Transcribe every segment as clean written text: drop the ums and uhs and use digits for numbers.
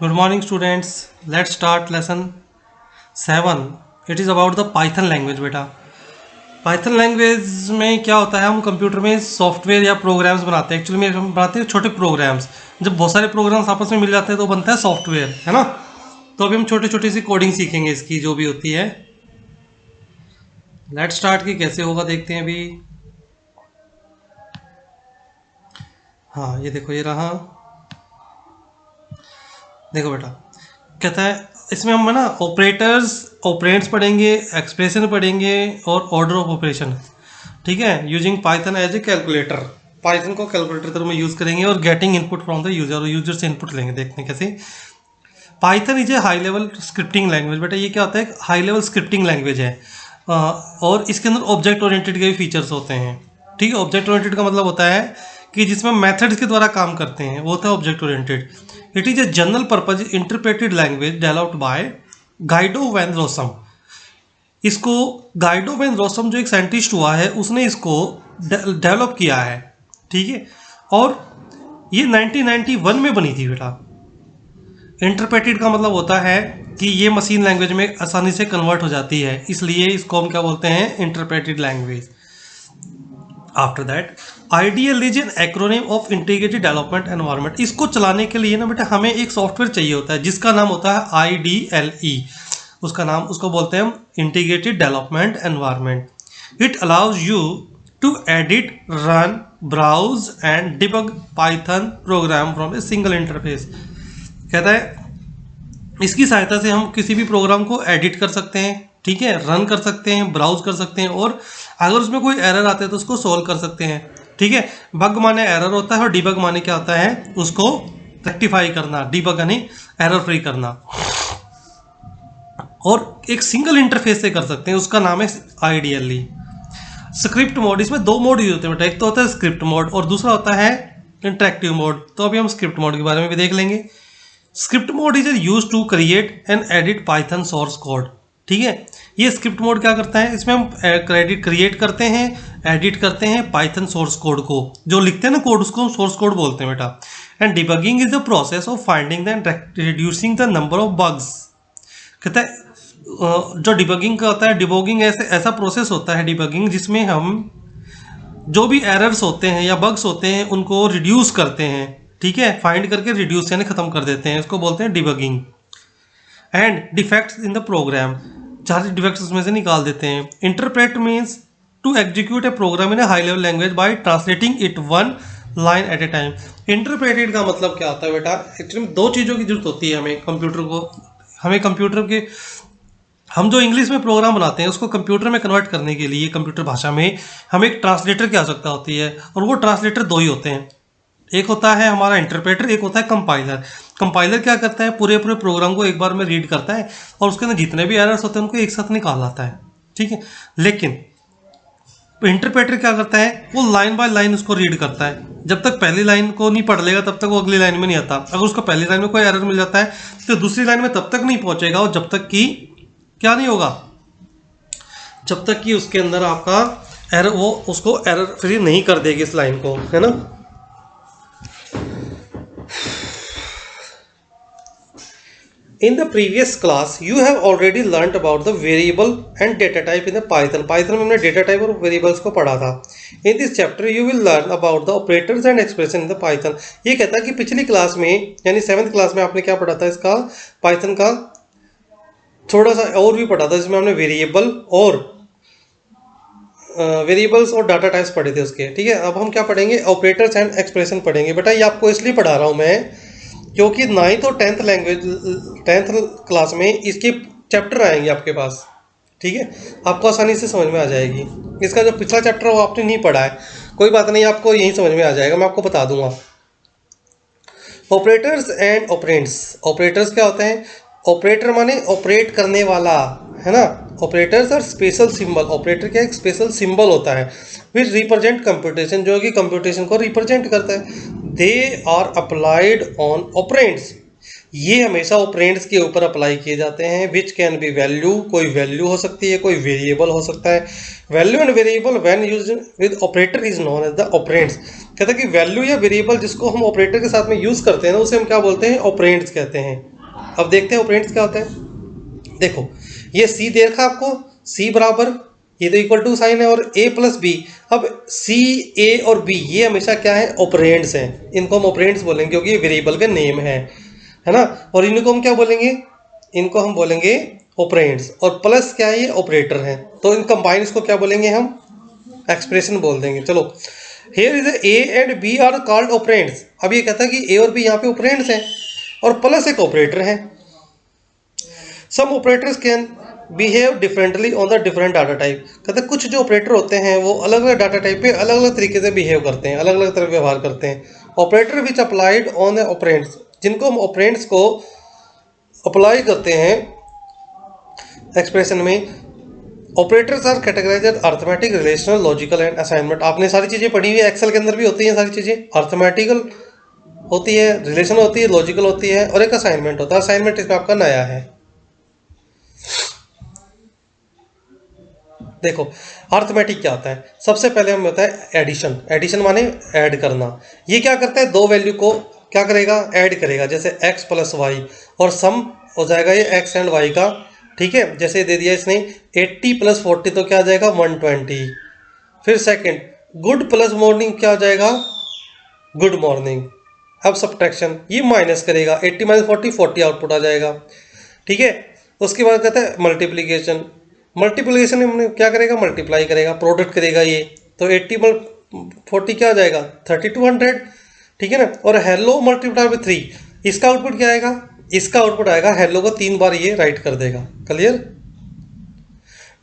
Good morning, students. Let's start lesson 7. It is about the Python language, बेटा. Python language में क्या होता है, हम कंप्यूटर में सॉफ्टवेयर या प्रोग्राम्स बनाते हैं. एक्चुअली में हम बनाते हैं छोटे प्रोग्राम्स. जब बहुत सारे प्रोग्राम्स आपस में मिल जाते हैं तो बनता है सॉफ्टवेयर, है ना. तो अभी हम छोटी छोटी सी कोडिंग सीखेंगे इसकी जो भी होती है. लेट्स स्टार्ट की कैसे होगा देखते हैं अभी. हाँ, ये देखो, ये रहा. देखो बेटा, कहता है इसमें हम ना ऑपरेटर्स ऑपरेंड्स पढ़ेंगे, एक्सप्रेशन पढ़ेंगे और ऑर्डर ऑफ ऑपरेशन. ठीक है, using Python as a calculator. Python को कैलकुलेटर तरह में यूज़ करेंगे और getting input from the user, और यूजर से इनपुट लेंगे. देखते हैं कैसे. Python is a high level scripting language. बेटा ये क्या होता है, हाई लेवल स्क्रिप्टिंग लैंग्वेज है. और इसके अंदर ऑब्जेक्ट ओरिएंटेड के भी फीचर्स होते हैं. ठीक है, ऑब्जेक्ट ओरिएंटेड का मतलब होता है कि जिसमें मेथड्स के द्वारा काम करते हैं, वो होता है object oriented. It is a general purpose interpreted language developed by Guido van Rossum. इसको गाइडो वैन रोसम जो एक साइंटिस्ट हुआ है, उसने इसको डेवलप किया है. ठीक है, और ये 1991 में बनी थी बेटा. इंटरप्रेटेड का मतलब होता है कि ये मशीन लैंग्वेज में आसानी से कन्वर्ट हो जाती है, इसलिए इसको हम क्या बोलते हैं, interpreted language. After that IDL is an acronym of integrated development environment. इसको चलाने के लिए ना बेटा हमें एक सॉफ्टवेयर चाहिए होता है जिसका नाम होता है IDLE. उसको बोलते हैं हम integrated development environment. It allows you to edit, run, browse and debug Python program from a single interface. कहता है इसकी सहायता से हम किसी भी प्रोग्राम को एडिट कर सकते हैं, ठीक है, रन कर सकते हैं, ब्राउज कर सकते हैं, और अगर उसमें कोई एरर आते हैं तो उसको सॉल्व कर सकते हैं. ठीक है, बग माने एरर होता है और डिबग माने क्या होता है, उसको रेक्टिफाई करना. डिबग यानी एरर फ्री करना, और एक सिंगल इंटरफेस से कर सकते हैं. उसका नाम है IDLE. स्क्रिप्ट मोड, इसमें दो मोड यूज होते हैं बेटा. एक तो होता है स्क्रिप्ट मोड और दूसरा होता है इंटरेक्टिव मोड. तो अभी हम स्क्रिप्ट मोड के बारे में भी देख लेंगे. Script mode is use to create and edit Python source code. ठीक है, ये स्क्रिप्ट मोड क्या करता है, इसमें हम क्रिएट करते हैं, एडिट करते हैं पाइथन सोर्स कोड को. जो लिखते हैं ना कोड, उसको सोर्स कोड बोलते हैं बेटा. And debugging is the process of finding and reducing the number of bugs. कहता है जो डिबगिंग का होता है, डिबगिंग ऐसा प्रोसेस होता है डिबगिंग, जिसमें हम जो भी एरर्स होते हैं या बग्स होते हैं उनको रिड्यूस करते हैं. ठीक है, फाइंड करके रिड्यूस यानी खत्म कर देते हैं, इसको बोलते हैं debugging. And defects in the program, सारे डिफेक्ट्स उसमें से निकाल देते हैं. Interpret means to execute a program in a high level language by translating it one line at a time. Interpreted का मतलब क्या होता है बेटा, एक्चुअली दो चीज़ों की जरूरत होती है हमें कंप्यूटर के हम जो इंग्लिश में प्रोग्राम बनाते हैं उसको कंप्यूटर में कन्वर्ट करने के लिए कंप्यूटर भाषा में हमें एक ट्रांसलेटर की आवश्यकता होती है. और वो ट्रांसलेटर दो ही होते हैं, एक होता है हमारा इंटरप्रेटर, एक होता है कंपाइलर. कंपाइलर क्या करता है, पूरे प्रोग्राम को एक बार में रीड करता है और उसके अंदर जितने भी एरर्स होते हैं उनको एक साथ निकाल लाता है. ठीक है, लेकिन इंटरप्रेटर क्या करता है, वो लाइन बाय लाइन उसको रीड करता है. जब तक पहली लाइन को नहीं पढ़ लेगा तब तक वो अगली लाइन में नहीं आता. अगर उसको पहली लाइन में कोई एरर मिल जाता है तो दूसरी लाइन में तब तक नहीं पहुंचेगा, और जब तक कि क्या नहीं होगा, जब तक कि उसके अंदर आपका एरर, वो उसको एरर फ्री नहीं कर देगी इस लाइन को, है ना. In the previous class, you have already learnt about the variable and data type in the Python. Python में हमने data type और variables को पढ़ा था. In this chapter, you will learn about the operators and expression in the Python. ये कहता है कि पिछली क्लास में यानी 7th क्लास में आपने क्या पढ़ा था, इसका Python का थोड़ा सा और भी पढ़ा था, जिसमें हमने वेरिएबल्स और डाटा टाइप्स पढ़े थे उसके. ठीक है, अब हम क्या पढ़ेंगे, ऑपरेटर्स एंड एक्सप्रेशन पढ़ेंगे. बेटा ये आपको इसलिए पढ़ा रहा हूँ मैं क्योंकि 9th और 10th क्लास में इसके चैप्टर आएंगे आपके पास. ठीक है, आपको आसानी से समझ में आ जाएगी. इसका जो पिछला चैप्टर है वो आपने नहीं पढ़ा है, कोई बात नहीं, आपको यही समझ में आ जाएगा, मैं आपको बता दूंगा. Operators and operands. ऑपरेटर्स क्या होते हैं, ऑपरेटर माने ऑपरेट करने वाला, है ना. Operators are special symbol. Operator क्या एक स्पेशल सिंबल होता है विच रिप्रेजेंट कंप्यूटेशन, जो कि कंप्यूटेशन को रिप्रेजेंट करता है. They are applied on operands. ये हमेशा ऑपरेंड्स के ऊपर अप्लाई किए जाते हैं. विच कैन बी वैल्यू, कोई वैल्यू हो सकती है, कोई वेरिएबल हो सकता है. Value and variable when used with operator is known as the operands. कहता है कि वैल्यू या वेरिएबल जिसको हम ऑपरेटर के साथ में यूज करते हैं ना, उसे हम क्या बोलते हैं, ऑपरेंड्स कहते हैं. अब देखते हैं ऑपरेंड्स क्या होते हैं। देखो ये सी दे रखा आपको, सी बराबर ये तो इक्वल टू साइन है और a प्लस बी। अब सी, ए और बी ये हमेशा क्या है, ऑपरेंड्स हैं। इनको हम ऑपरेंड्स बोलेंगे क्योंकि ये वेरिएबल के नेम है ना। और इनको हम क्या बोलेंगे, इनको हम बोलेंगे ऑपरेंड्स। और प्लस क्या है, ये ऑपरेटर है, तो इन कंबाइन इसको क्या बोलेंगे हम, एक्सप्रेशन बोल देंगे। चलो here is a and b are called operands. अब ये कहता है कि ए और बी यहाँ पे ऑपरेंड्स हैं और प्लस एक ऑपरेटर है। Some operators can behave differently on the different data type. कहते हैं कुछ जो ऑपरेटर होते हैं वो अलग अलग डाटा टाइप पे अलग अलग तरीके से बिहेव करते हैं, अलग अलग तरह व्यवहार करते हैं। Operator which applied on the operands, जिनको हम ऑपरेंड्स को अप्लाई करते हैं एक्सप्रेशन में। Operators are categorised arithmetic, relational, logical and assignment. आपने सारी चीज़ें पढ़ी हुई है, एक्सेल के अंदर भी होती हैं सारी चीज़ें। अर्थमेटिकल होती है, रिलेशन होती है, लॉजिकल होती है और एक असाइनमेंट होता है। असाइनमेंट इसमें आपका नया है। देखो अर्थमेटिक क्या होता है, सबसे पहले हमें होता है एडिशन। एडिशन माने ऐड करना। ये क्या करता है, दो वैल्यू को क्या करेगा, ऐड करेगा। जैसे x प्लस वाई और सम हो जाएगा ये x एंड y का, ठीक है। जैसे दे दिया इसने 80 प्लस 40 तो क्या आ जाएगा 120। फिर सेकंड गुड प्लस मॉर्निंग क्या हो जाएगा, गुड मॉर्निंग। अब सब्ट्रैक्शन ये माइनस करेगा, 80 माइनस 40 40 आउटपुट आ जाएगा, ठीक है। उसके बाद कहता है मल्टीप्लीकेशन। मल्टीप्लीकेशन में क्या करेगा, मल्टीप्लाई करेगा, प्रोडक्ट करेगा ये। तो 80 40 क्या आ जाएगा 3200, ठीक है ना। और हेलो मल्टीप्लाई विथ 3, इसका आउटपुट क्या आएगा, इसका आउटपुट आएगा हेलो को 3 बार ये राइट कर देगा। क्लियर।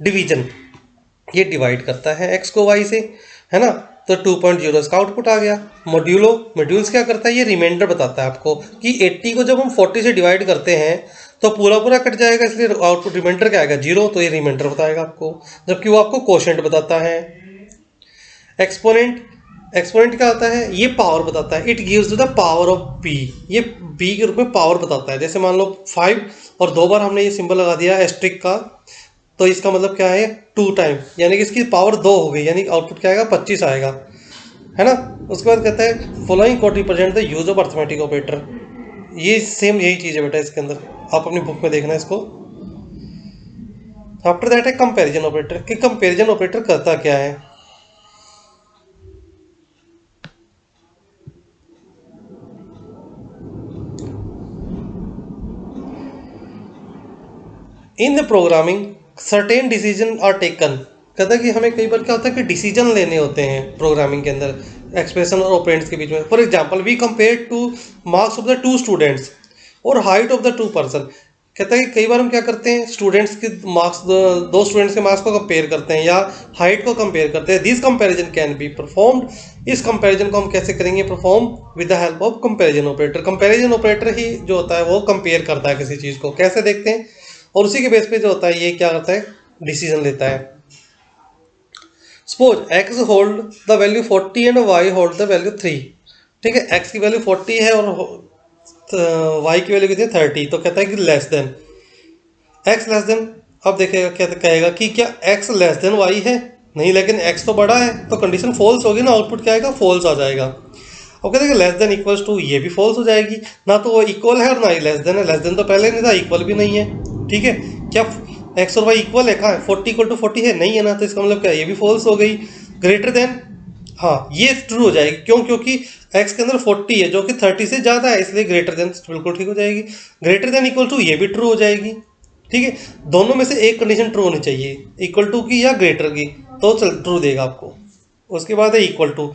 डिवीजन ये डिवाइड करता है x को y से, है ना। तो 2.0 इसका आउटपुट आ गया। मॉड्यूलो, मॉड्यूल्स क्या करता है, ये रिमाइंडर बताता है आपको कि 80 को जब हम 40 से डिवाइड करते हैं तो पूरा पूरा कट जाएगा, इसलिए आउटपुट रिमाइंडर क्या आएगा 0। तो ये रिमाइंडर बताएगा आपको, जबकि वो आपको कोशेंट बताता है। एक्सपोनेंट, एक्सपोनेंट क्या होता है, ये पावर बताता है। It gives the power of p, ये b के रूप में पावर बताता है। जैसे मान लो 5 और 2 बार हमने ये सिंबल लगा दिया एस्ट्रिक का, तो इसका मतलब क्या है 2 टाइम, यानी कि इसकी पावर 2 हो गई, यानी आउटपुट क्या आएगा 25 आएगा, है ना। उसके बाद कहता है following code represent the use of arithmetic operator. ये सेम यही चीज़ है बेटा इसके अंदर, आप अपनी बुक में देखना इसको। आफ्टर दैट है कंपैरिजन ऑपरेटर, कि कंपैरिजन ऑपरेटर करता क्या है। In the programming certain decision are taken. कहता है कि हमें कई बार क्या होता है कि डिसीजन लेने होते हैं प्रोग्रामिंग के अंदर एक्सप्रेशन और ऑपरेंड्स के बीच में। For example we compare two marks of the 2 students और हाइट ऑफ द 2 पर्सन। कहता है कि कई बार हम क्या करते हैं, स्टूडेंट्स के मार्क्स, 2 स्टूडेंट्स के मार्क्स को कंपेयर करते हैं या हाइट को कंपेयर करते हैं। This comparison can be performed. इस कंपैरिजन को हम कैसे करेंगे, perform with the help of comparison operator. Comparison operator ही जो होता है वो कंपेयर करता है किसी चीज़ को, कैसे देखते हैं, और उसी के बेस पे जो होता है ये क्या करता है, डिसीजन लेता है। Suppose x hold the value 40 and y hold the value 3, ठीक है। x की वैल्यू 40 है और y की वैल्यू कितनी है 30, तो कहता है कि less than x less than. अब देखेगा क्या कहेगा कि क्या x लेस देन y है, नहीं, लेकिन x तो बड़ा है, तो कंडीशन फॉल्स होगी ना, आउटपुट क्या आएगा फॉल्स आ जाएगा। अब कहते हैं कि लेस देन इक्वल्स टू, ये भी फॉल्स हो जाएगी, ना तो वो इक्वल है और ना ही लेस देन है। लेस देन तो पहले नहीं था, इक्वल भी नहीं है, ठीक है। क्या x और y इक्वल है, कहाँ है 40 इक्वल टू 40 है, नहीं है ना, तो इसका मतलब क्या, ये भी फॉल्स हो गई। ग्रेटर देन, हाँ ये ट्रू हो जाएगी, क्यों, क्योंकि x के अंदर 40 है जो कि 30 से ज़्यादा है, इसलिए ग्रेटर देन बिल्कुल ठीक हो जाएगी। ग्रेटर देन इक्वल टू, ये भी ट्रू हो जाएगी, ठीक है। दोनों में से एक कंडीशन ट्रू होनी चाहिए, इक्वल टू की या ग्रेटर की, तो चल ट्रू देगा आपको। उसके बाद है इक्वल टू।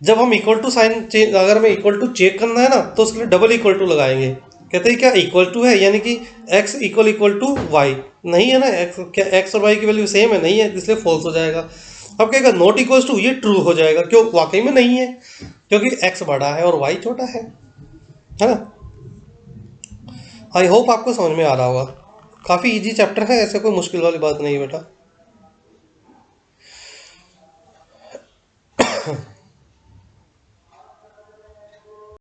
जब हम इक्वल टू साइन चेंज, अगर हमें इक्वल टू चेक करना है ना, तो उसके लिए डबल इक्वल टू लगाएंगे। कहते हैं क्या इक्वल टू है, यानी कि x इक्वल टू वाई, नहीं है ना, क्या x और y की वैल्यू सेम है, नहीं है, इसलिए फॉल्स हो जाएगा। अब कहेगा नॉट इक्वल टू, ये ट्रू हो जाएगा, क्यों, वाकई में नहीं है, क्योंकि x बड़ा है और y छोटा है ना। आई होप आपको समझ में आ रहा होगा, काफ़ी इजी चैप्टर है, ऐसे कोई मुश्किल वाली बात नहीं है बेटा।